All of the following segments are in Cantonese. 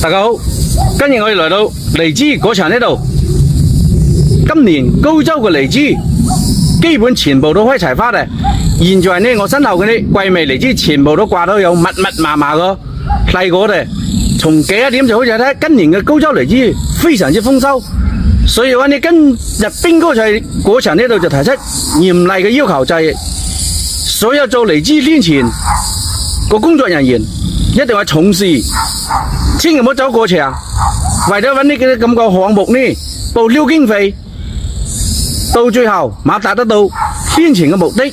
大家好，今日我哋來到荔枝果場呢度。今年高州嘅荔枝基本全部都開齊花嘅。現在呢，我身後嗰啲桂味荔枝全部都掛到有密密麻麻個細果嘅。從幾一點就好似睇，今年嘅高州荔枝非常之豐收。所以話呢，今日邊個在果場呢度就提出嚴厲嘅要求，就係所有做荔枝編前個工作人員一定要重視。千祈唔好走過場，為咗搵呢啲咁個項目呢，報銷經費，到最後冇達得到宣傳嘅目的。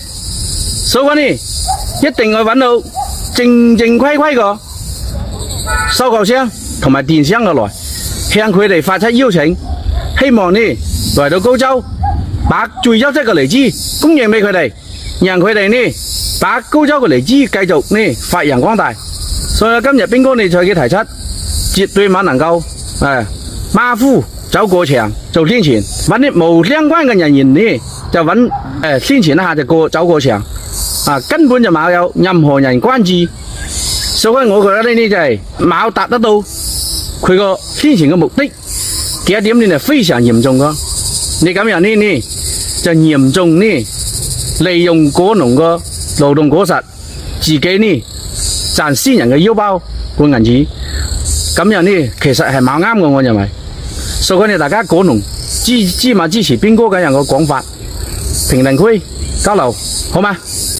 所以話呢，一定要搵到正正規規個收購商同埋電商嘅來，向佢哋發出邀請，希望呢來到高州，把最優質嘅荔枝供應俾佢哋，讓佢哋呢把高州嘅荔枝繼續呢發揚光大。所以今日邊哥你再嘅提出，絕對冇能夠馬虎走過場做宣傳，揾啲無相關嘅人員呢就揾宣傳一下就走過場，根本就冇有任何人關注。所以我覺得呢就係冇達得到佢個宣傳嘅目的，幾一點呢係非常嚴重噶。你咁樣呢就嚴重呢利用果農個勞動果實，自己呢賺私人嘅腰包換銀紙。咁樣呢，其實係冇啱嘅，我認為。所以呢，大家果農支持邊哥咁樣嘅講法，評論區交流好嗎？